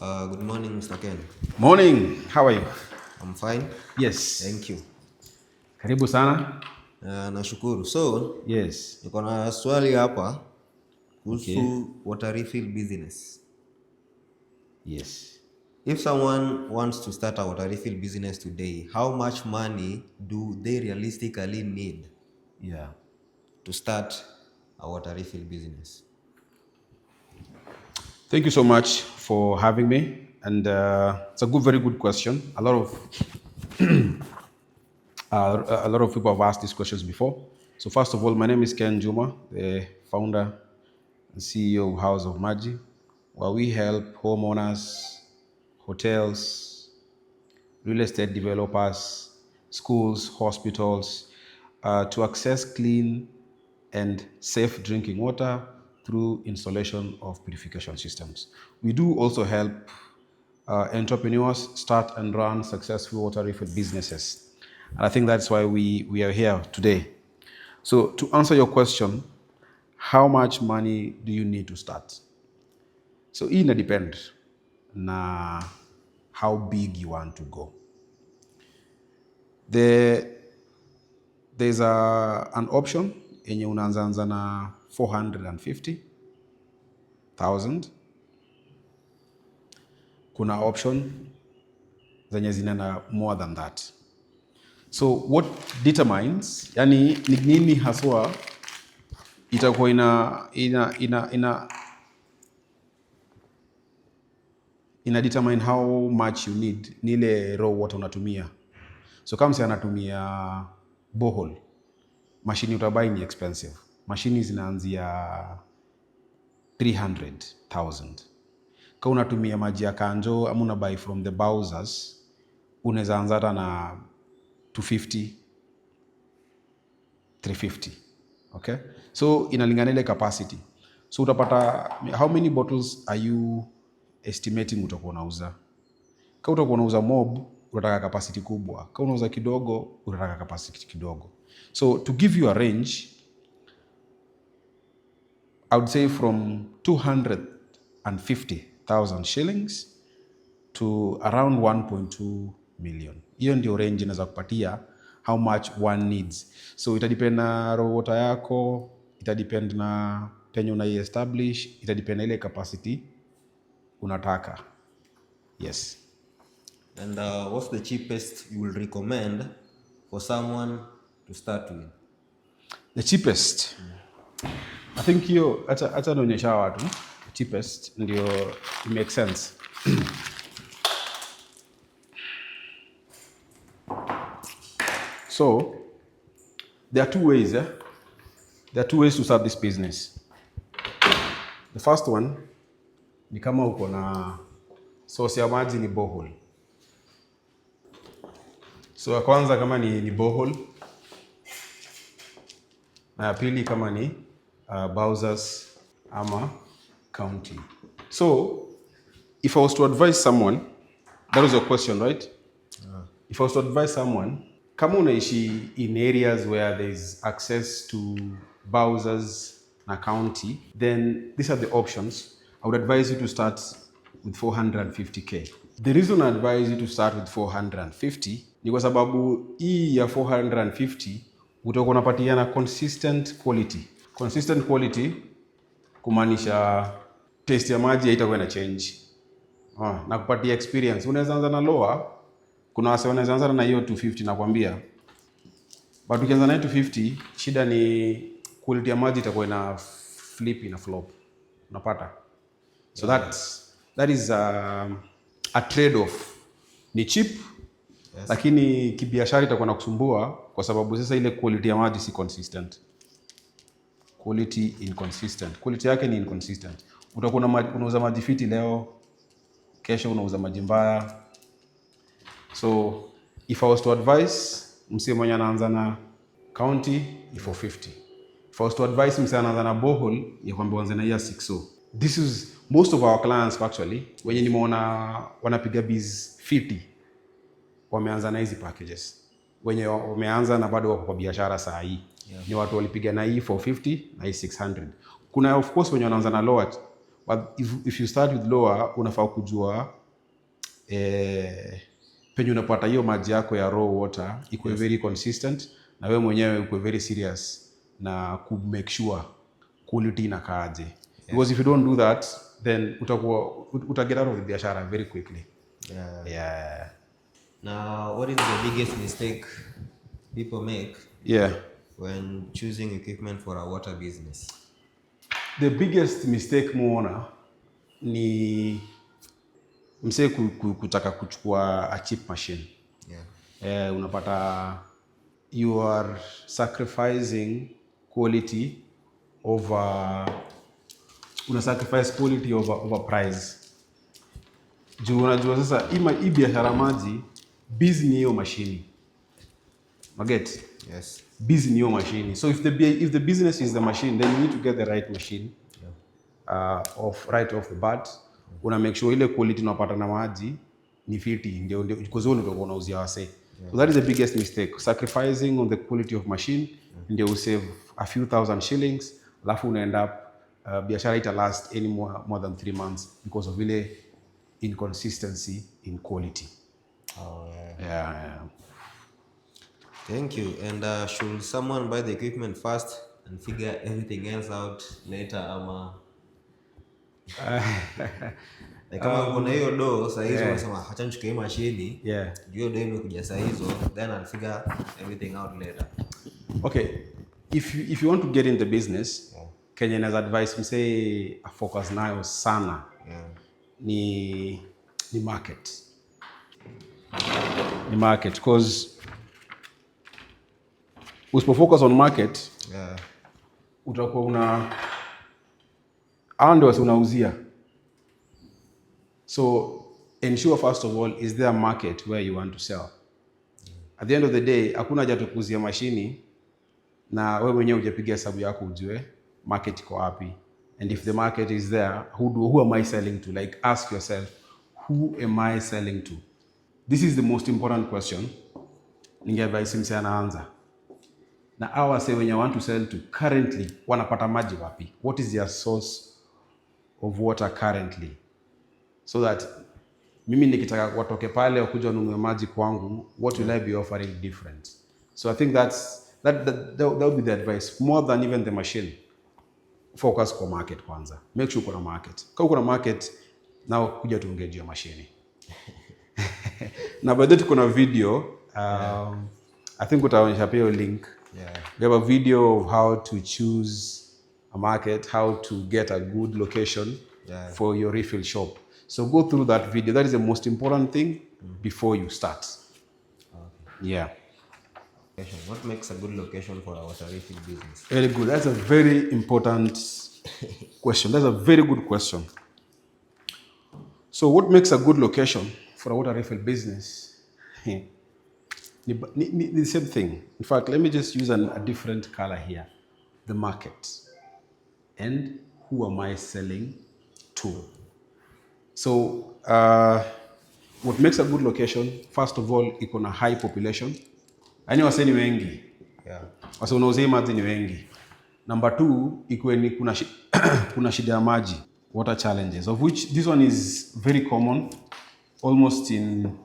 Good morning, Mr. Ken. Morning. How are you? I'm fine. Yes. Thank you. Karibu sana. Nashukuru. So, Yes. niko na swali hapa Okay. kuhusu water refill business. Yes. If someone wants to start a water refill business today, how much money do they realistically need Yeah. to start a water refill business? Thank you so much for having me. And it's a very good question. A lot of people have asked these questions before. So first of all, my name is Ken Juma, the founder and CEO of House of Maji, where we help homeowners, hotels, real estate developers, schools, hospitals to access clean and safe drinking water through installation of purification systems. We do also help entrepreneurs start and run successful water refill businesses. And I think that's why we are here today. So to answer your question, how much money do you need to start? So hii ina depend na how big you want to go. There's an option yenye unaanza na 450,000. Kuna option zenye zinaenda more than that. So what determines, yani ni nini haswa itakuwa ina determine how much you need, ni ile raw water unatumia. So kama si anatumia borehole, mashini utabai ni expensive. Mashini zinaanzia 300,000. Kama unatumia maji ya kanjo ama unabai from the bowsers, unaweza anza hata na 250, 350. Okay? So inalingana ile capacity. So utapata how many bottles are you estimating utakuwa unauza? Kama utakuwa unauza mob, unataka capacity kubwa. Kama unauza kidogo, unataka capacity kidogo. So to give you a range, I would say from 250,000 shillings to around 1.2 million. Hiyo ndio range inaweza kupatia how much one needs. So itadepend na raw water yako, itadepend na penye unai-establish, itadepend na ile capacity unataka. Yes. And what's the cheapest you will recommend for someone to start with? The cheapest. I think hiyo hata naonyesha watu the cheapest ndio it makes sense. So there are two ways. There are two ways to start this business. The first one ni kama uko na source ya maji ni borehole. So ya kwanza kama ni borehole, na ya pili kama ni bowsers ama county. So if I was to advise someone, that was your question, right? If I was to advise someone, kama unaishi in areas where there is access to bowsers na county, then these are the options. I would advise you to start with 450k. The reason I advise you to start with 450 ni kwa sababu hii ya 450 utakuwa unapatiana consistent quality. Consistent quality kumaanisha taste ya maji haitakuwa ina change. Na kupatia experience. Unaweza anza na lower, kuna wase wanaweza anza na hiyo 250 nakwambia. But ukianza na 250, shida ni quality ya maji itakuwa ina flip ina flop. Unapata? So that is a trade off. Ni cheap, yes, lakini kibiashara itakuwa nakusumbua kwa sababu sasa ile quality ya maji si consistent. Quality inconsistent. Quality yake ni inconsistent. Utakuwa unauza maji fiti leo, kesho unauza maji mbaya. So if I was to advise msee mwenye anaanza na county ni 450. If I was to advise msee anaanza na borehole ni kwamba uanze na ya 60. This is most of our clients actually wenye nimeona wanapiga biz fiti wameanza na hizi packages. Wenye wameanza na bado wako kwa biashara saa hii. Yeah. Ni watu walipiga na hii 450 na hii 600. Kuna of course wenye wanaanza na lower But if you start with lower, unafaa kujua penye unapata hiyo maji yako ya raw water ikuwe very consistent, na wewe mwenyewe ukuwe very serious na ku make sure quality inakaaje. Because if you don't do that, then utaget out of the biashara very quickly. Yeah. Now, what is the biggest mistake people make when choosing equipment for a water business? The biggest mistake muona ni msee kutaka kuchukua a cheap machine. Unapata you are sacrificing quality over sacrifice quality over price. Juu unajua sasa hii biashara maji busy ni hiyo machine. Maget? Yes. Busy ni hiyo machine. So if the business is the machine, then you need to get the right machine. Right off the bat. Una make sure ile quality unapata na maji ni fiti, ndio because wewe ndio unauzia wase. So that is the biggest mistake, sacrificing on the quality of machine ndio usave a few thousand shillings, alafu una end up biashara ita last any more than 3 months because of ile inconsistency in quality. Yeah. Thank you. And should someone buy the equipment first and figure everything else out later, ama kama kuna hiyo do saa hizo unasema acha nichukue mashini, ndio do imekuja saa hizo, then I'll figure everything out later. Okay, if you want to get in the business, Kenyan as advice msee focus nayo sana ni market. Ni market, because usipofocus on market utakuwa ndio unauzia. So ensure first of all, is there a market where you want to sell? At the end of the day, hakuna haja tukuzia mashini na wewe mwenyewe hujapiga hesabu yako ujue market iko wapi. And if the market is there, who am I selling to? Like, ask yourself, who am I selling to? This is the most important question. Ningeadvise msee anaanza. Na hawa say when you want to sell to currently wanapata maji wapi? What is their source of water currently? So that mimi nikitaka watoke pale wakuja wanunue maji kwangu, what will I be offering different? So I think that would be the advice, more than even the machine. Focus kwa market kwanza. Make sure kuna market. Kama kuna market, now kuja tuongee juu ya machine. Na baadaye tuko na video, I think utaonyesha pia link. We have a video of how to choose a market, how to get a good location for your refill shop. So go through that video. That is the most important thing before you start. Yeah. What makes a good location for our water refill business? Very good. That's a very important question. That's a very good question. So what makes a good location for a water refill business? The same thing. In fact, let me just use a different color here. The market. And who am I selling to? So, what makes a good location, first of all, iko na high population. Yaani wase ni wengi. Wase unauzia maji ni wengi. Number 2, ikuwe ni kuna shida ya maji, water challenges, of which this one is very common, almost in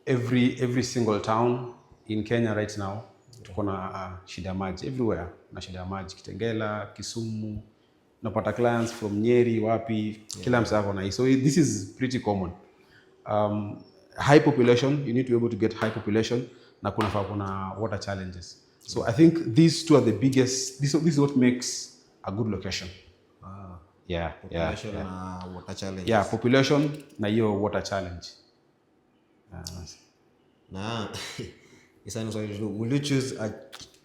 every single town in Kenya right now. Tuko na shida ya maji everywhere. Na shida ya maji Kitengela, Kisumu, napata clients from Nyeri, wapi, kila msee ako na hii. So this is pretty common. High population, you need to be able to get high population, na kuna water challenges. So I think these two are the biggest, this is what makes a good location. Population na water challenge. Yeah, population na hiyo water challenge. Nah, will you choose a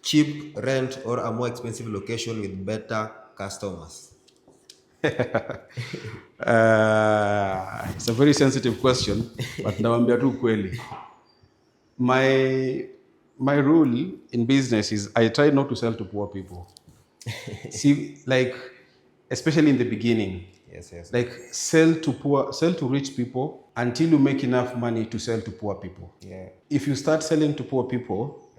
cheap rent or a more expensive location with better customers? It's a very sensitive question, but nawambia tu kweli. My rule in business is I try not to sell to poor people. See, like, especially in the beginning. Yes. Like, sell to rich people until you make enough money to sell to poor people. Yeah. If you start selling to poor people,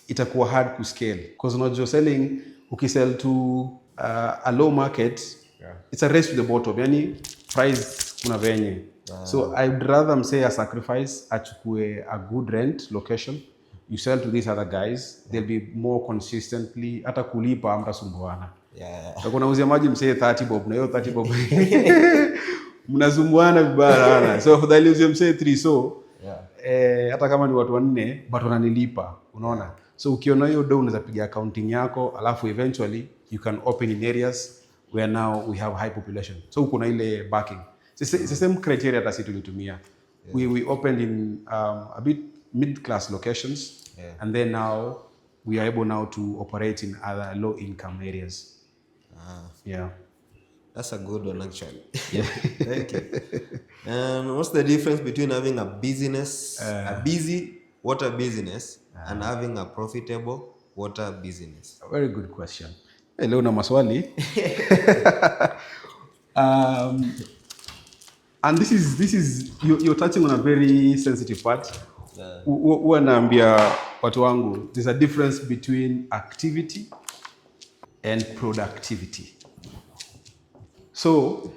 itakuwa hard to scale. Because unajua selling, ukisell to a low market, It's a race to the bottom. Yani price kuna venye. So I'd rather msee a sacrifice achukue a good rent location. You sell to these other guys, they'll be more consistently hata kulipa mtasumbuana. Kuna uzia maji msee 30 bob na hiyo 30 bob. Mnazumbuana vibaya sana. So afadhali uzia msee 3 so hata kama ni watu wanne but wananilipa, unaona. So ukiona hiyo do unaweza piga accounting yako, alafu eventually you can open in areas where now we have high population. So kuna ile backing. It's the same criteria that tulitumia. We opened in a bit mid-class locations, and then now we are able now to operate in other low-income areas. Yeah. That's a good one, actually. Thank you. And what's the difference between having a business, a busy water business, and having a profitable water business? A very good question. Leo na maswali. And this is you're touching on a very sensitive part. Huwa naambia watu wangu, there's a difference between activity and productivity. So,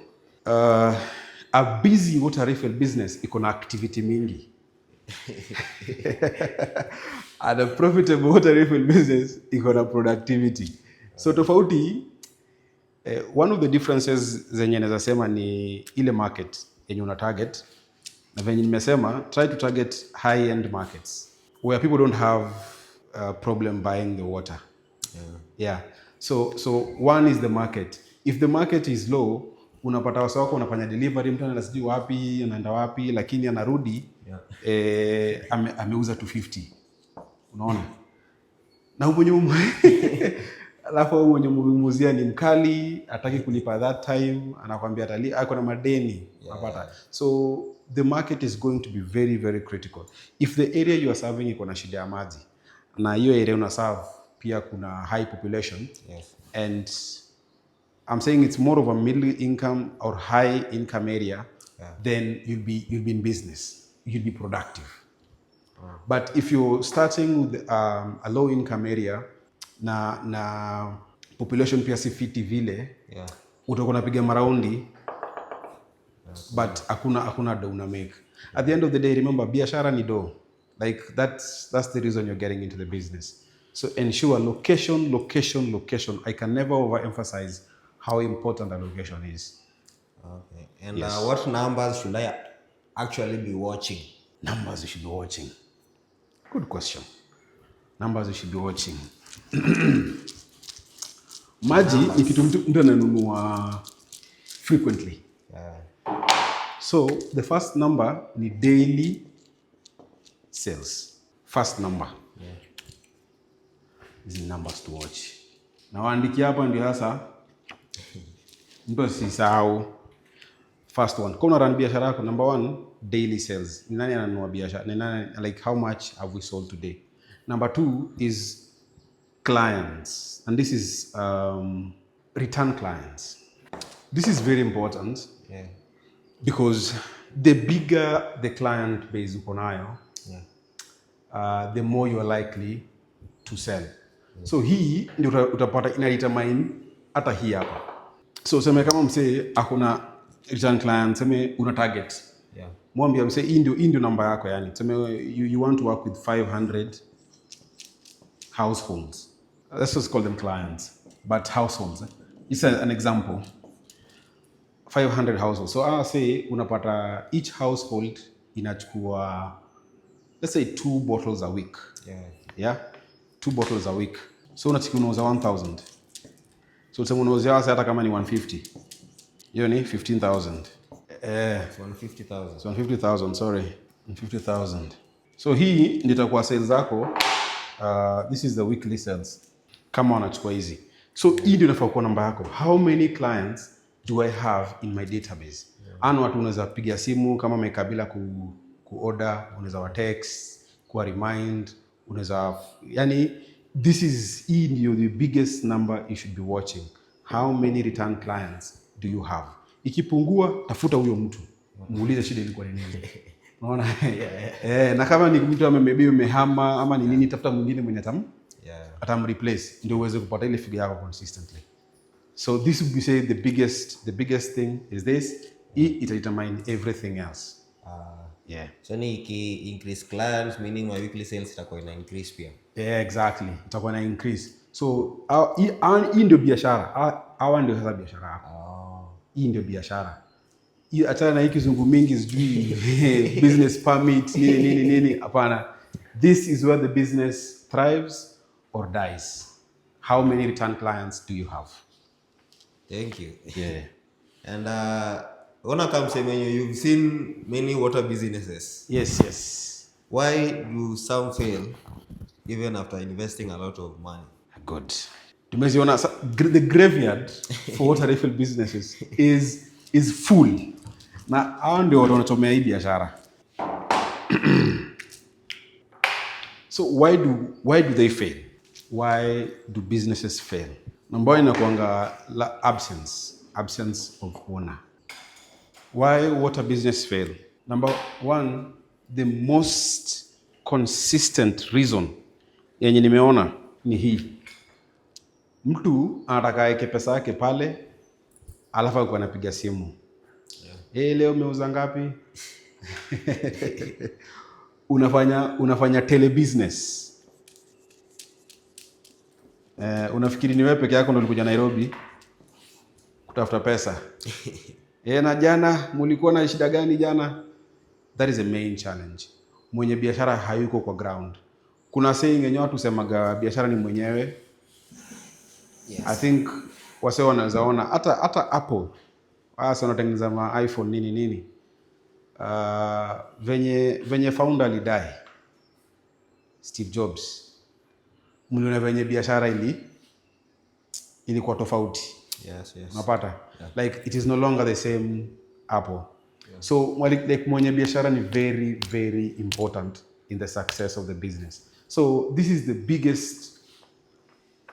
a busy water refill business iko na activity mingi. And a profitable water refill business iko na productivity. So tofauti, one of the differences zenye naweza sema ni ile market yenye una target. Na venye nimesema, try to target high-end markets where people don't have a problem buying the water. Yeah. So one is the market. If the market is low, unapata wasa wako unafanya delivery, mtu anaenda sijui wapi, anaenda wapi, lakini anarudi ameuza 250. Unaona? Na huko nyuma alafu mwenye muzia ni mkali, hataki kulipa that time, anakuambia atali ako na madeni, unapata. So the market is going to be very, very critical. If the area you are serving iko na shida ya maji, na hiyo area una serve pia kuna high population, and I'm saying it's more of a middle income or high income area, then you'll be in business. You'll be productive. But if you're starting with a low income area na population pia si fiti vile, utakuwa unapiga maraundi, but hakuna do una make. At the end of the day, remember, biashara ni do. Like that's the reason you're getting into the business. So ensure location. I can never overemphasize how important a location is. Okay. And what numbers should I actually be watching? Numbers you should be watching. Good question. Numbers you should be watching. Maji ni kitu mtu ananunua frequently. So the first number ni daily sales. First number. These numbers to watch. Na waandiki hapa ndio sasa mtu asisahau. First one. Kama unarun biashara yako, number 1, daily sales. Ni nani ananunua biashara? Ni nani, like how much have we sold today? Number 2 is clients. And this is return clients. This is very important. Because the bigger the client base uko nayo, the more you are likely to sell. So hii ndio utapata ina determine hata hii hapa. So sema kama msee hakuna return client, sema una target. Mwambie msee hii ndio namba yako, yani sema you want to work with 500 households. Let's just call them clients, but households. It's an example. 500 households. So say unapata each household inachukua, let's say 2 bottles a week. 2 bottles a week. So unauza 1000. So usema unauza hata kama ni 150. Hiyo ni 15000. 150,000. So 150,000, sorry. 150,000. So hii ndio itakuwa sales zako. This is the weekly sales. Kama unachukua hizi. So hii ndio inafaa kuwa namba yako. How many clients do I have in my database? Ana watu unaweza pigia simu kama umekabila kuorder, unaweza wa text, kuwa remind, unaweza, yani hii ndio the biggest number you should be watching. How many return clients do you have? Ikipungua, tafuta huyo mtu. Muulize shida ilikuwa ni nini. Unaona? Na kama ni mtu maybe umehama ama ni nini, tafuta mwingine mwenye atamreplace ndio uweze kupata ile figure yako consistently. So this would be say the biggest thing is this. It determine everything else. Yeah. So ni increase clients, meaning my weekly sales itakuwa ina increase pia. Yeah, exactly. Itakuwa na increase. So hii ndio biashara. Hawa ndio sasa biashara yako. Hii ndio biashara. Hii achana na hii kizungu mingi sijui business permit nini. Hapana. This is where the business thrives or dies. How many return clients do you have? Thank you. Yeah. And ona kama msemenyo, you've seen many water businesses. Yes. Why do some fail even after investing a lot of money? Good. Tumeziona the graveyard for water refill businesses is full. Na hao ndio wanatumia hii biashara. So why do they fail? Why do businesses fail? Number one inakuanga absence of owner. Why water business fail? Number one, the most consistent reason yenye nimeona ni hii. Mtu anataka aweke pesa yake pale, alafu alikuwa anapiga simu. Leo umeuza ngapi? unafanya tele business. Unafikiri ni wewe peke yako ndio ulikuja Nairobi kutafuta pesa? Na jana mulikuwa na shida gani jana? That is a main challenge. Mwenye biashara hayuko kwa ground. Kuna saying yenye watu semaga biashara ni mwenyewe. Yes. I think wase wanazaona hata Apple wasa wanatengeneza ma iPhone nini. Venye founder alidai Steve Jobs, mliona venye biashara ilikuwa tofauti. Yes. Unapata? Yeah. Like it is no longer the same Apple. Yeah. So like mwenye biashara ni very, very important in the success of the business. So this is the biggest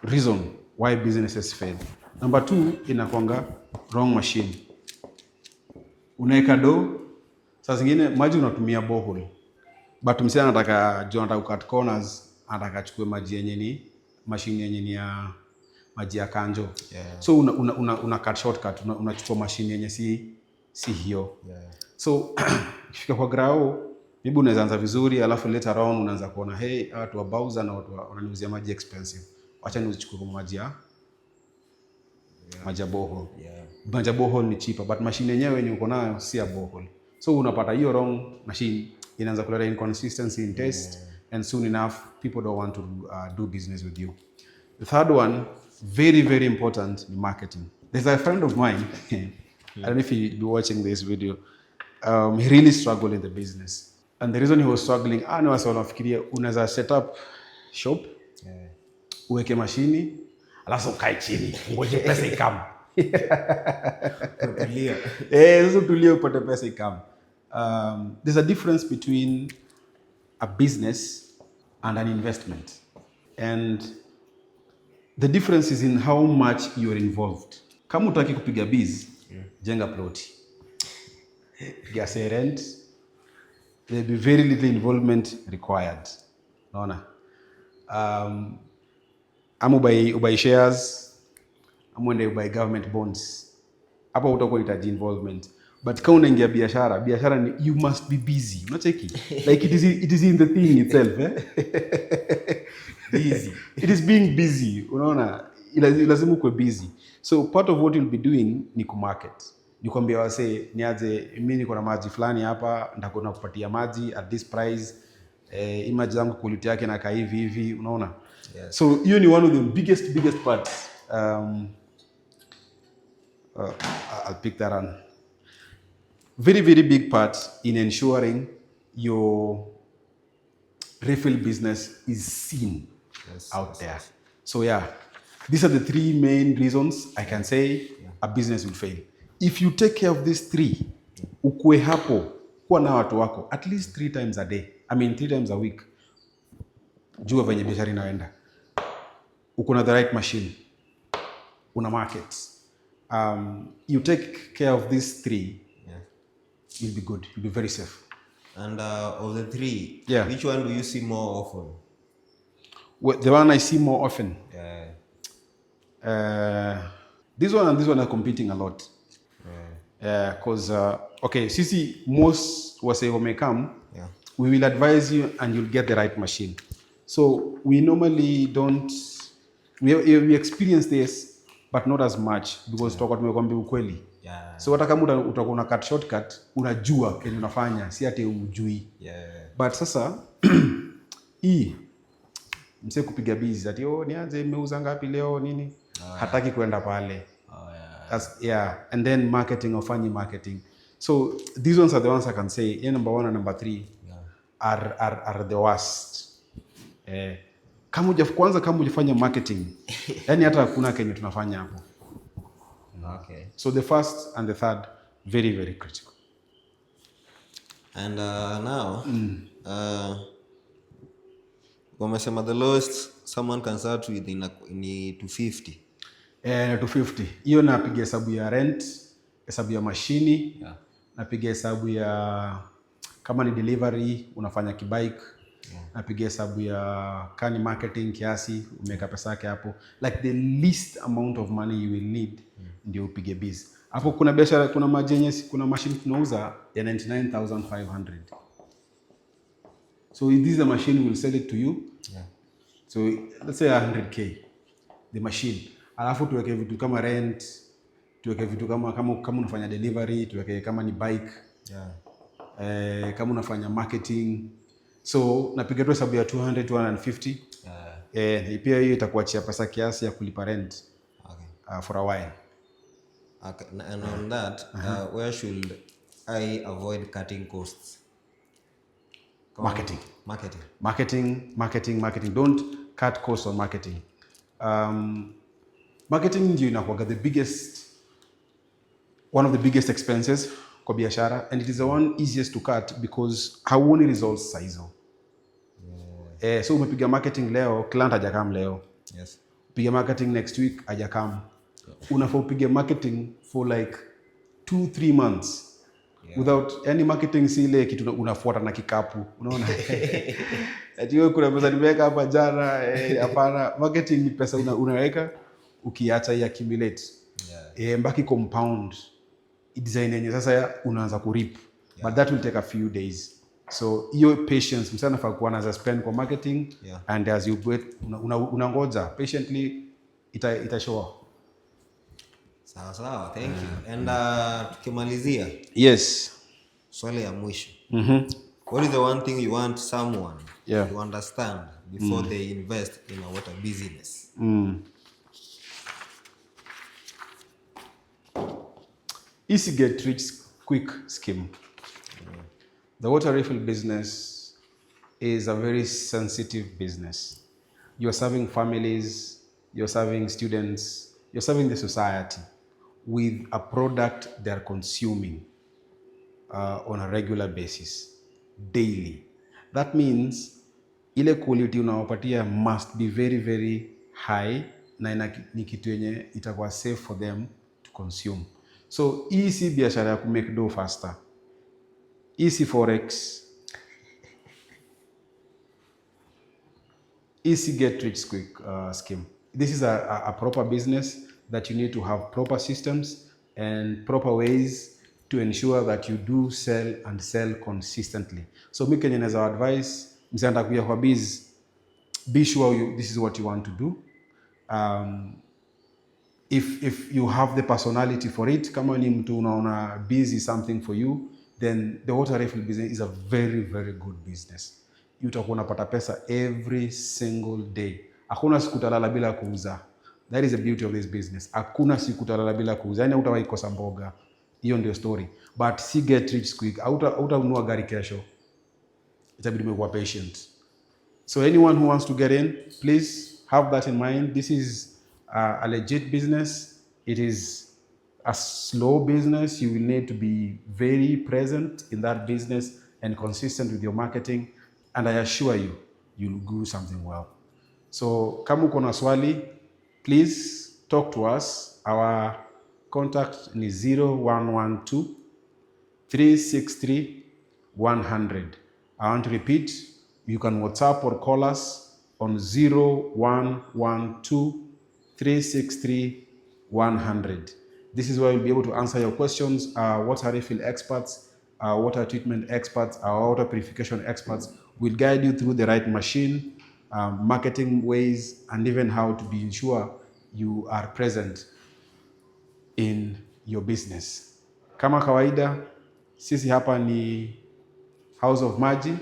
reason why businesses fail. Number two, inakwanga wrong machine. Unaeka do, saa zingine maji unatumia borehole. But msee anataka cut corners, anataka chukue maji yenye ni machine yenye ni ya maji ya kanjo. Yeah. So una cut shortcut, unachukua machine yenye si hiyo. Yeah. So ukifika kwa grao, maybe unaweza anza vizuri alafu later on unaanza kuona watu wa bauza na watu wananiuzia maji expensive. Acha niuchukue kwa maji ya borehole. Yeah. Maji ya borehole ni cheaper, but machine yenyewe yenye uko nayo si ya borehole. So unapata hiyo wrong machine inaanza kuleta inconsistency in taste. Yeah. And soon enough people don't want to do business with you. The third one, very, very important, in marketing. There's a friend of mine, I don't know if you'll be watching this video, he really struggled in the business. And the reason he was struggling, nafikiria unaweza set up shop, uweke mashini, alafu ukae chini, ngoje pesa ikam. Tulia. Sasa tulia upate pesa ikam. There's a difference between a business and an investment. And the difference is in how much you're involved. Kama utaki kupiga biz, jenga ploti. Piga rent, there'll be very little involvement required. Naona. Ama ubai shares, ama uende ubai government bonds. Hapo utakuwa unahitaji involvement. But kama unaingia biashara ni you must be busy. Unacheki? Like it is in the thing itself, busy. It is being busy. Unaona? Lazima uwe busy. So part of what you'll be doing ni kumarket. Ni kuambia wase niaje mimi niko na maji fulani hapa, ndako nakupatia maji at this price. Image zangu quality yake na kaa hivi, unaona? Yes. So hiyo ni one of the biggest parts. I'll pick that on. Very, very big part in ensuring your refill business is seen out there. So these are the three main reasons I can say a business will fail. If you take care of these three, ukue hapo, kuwa na watu wako, at least 3 times a day. 3 times a week. Jua venye biashara inaenda. Uko na the right machine. Una market. You take care of these three, you'll be good. You'll be very safe. And of the three, which one do you see more often? The one I see more often? This one and this one are competing a lot. Because okay, sisi most wase may come, we will advise you and you'll get the right machine. So we normally don't, we experience this but not as much because tutakuwa tumekwambia ukweli. So hata kama utakuwa una cut shortcut, unajua kenye unafanya, si ati ujui. But sasa mse kupiga busy ati nianze nimeuza ngapi leo nini? Hataki kwenda pale. And then marketing or funny marketing. So these ones are the ones I can say. Number 1 and number 3 are the worst. Kama ujafanya marketing, yani hata hakuna kenye tunafanya hapo. Okay. So the first and the third, very, very critical. And now, wamesema the lowest someone can start with in 250. 250. Hiyo napiga hesabu ya rent, hesabu ya mashini, napiga hesabu ya kama ni delivery, unafanya kibike, napiga hesabu ya kani marketing kiasi, umeka pesa yake hapo. Like the least amount of money you will need, ndio upige biz. Hapo kuna biashara, kuna majenye, kuna machine tunauza ya 99,500. So if this is a machine, we'll sell it to you. So let's say 100K, the machine. Alafu tuweke vitu kama rent, tuweke vitu kama unafanya delivery, tuweke kama ni bike, kama unafanya marketing. So napiga tu hesabu ya 200, 250. Pia hiyo itakuachia pesa kiasi ya kulipa rent for a while. Okay. And on that, where should I avoid cutting costs? Marketing. Don't cut costs on marketing. Marketing ndio inakuwa one of the biggest expenses kwa biashara, and it is the one easiest to cut because hauoni results saizo. So umepiga marketing leo, client hajakam leo. Piga marketing next week, hajakam. Unafaa upige marketing for like 2-3 months. Without any marketing, si ile kitu unafuata na kikapu, unaona? Ati wewe kuna pesa nimeweka hapa jana, hapana. Marketing ni pesa unaweka ukiacha ya accumulate. Mbaki compound. Design yenyewe sasa unaanza kurip. But that will take a few days. So your patience, msana fa kuwa anaanza spend kwa marketing, and as you wait unangoja patiently itashow. Sawa, thank you. And tukimalizia. Yes. Swali ya mwisho. What is the one thing you want someone to understand before they invest in a water business? Easy get rich quick scheme. The water refill business is a very sensitive business. You're serving families, you're serving students, you're serving the society with a product they're consuming on a regular basis, daily. That means ile quality unawapatia must be very, very high, na ni kitu yenye itakuwa safe for them to consume. So easy biashara ya ku make dough faster. Easy forex. Easy get rich quick scheme. This is a proper business that you need to have proper systems and proper ways to ensure that you do sell and sell consistently. So me kenye naeza advice, msianda kuya kwa biz, be sure this is what you want to do. If you have the personality for it, kama ni mtu unaona biz is something for you, then the water refill business is a very, very good business. Utakuwa unapata pesa every single day. Hakuna siku utalala bila kuuza. That is the beauty of this business. Hakuna siku utalala bila kuuza. Yaani hutawahi kosa mboga. Hiyo ndio story. But si get rich quick. Hautanunua gari kesho. Itabidi umekuwa patient. So anyone who wants to get in, please have that in mind. This is a legit business. It is a slow business. You will need to be very present in that business and consistent with your marketing. And I assure you, you'll do something well. So, kama uko na swali, please talk to us. Our contact is 0112 363 100. I want to repeat, you can WhatsApp or call us on 0112 363 100. This is where we'll be able to answer your questions. Water refill experts, water treatment experts, our water purification experts will guide you through the right machine, marketing ways, and even how to be sure you are present in your business. Kama kawaida, sisi hapa ni House of Maji,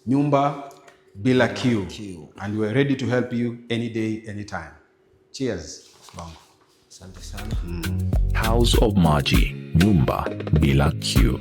nyumba bila queue, and we're ready to help you any day, anytime. Cheers. Asante sana. House of Maji, nyumba bila queue.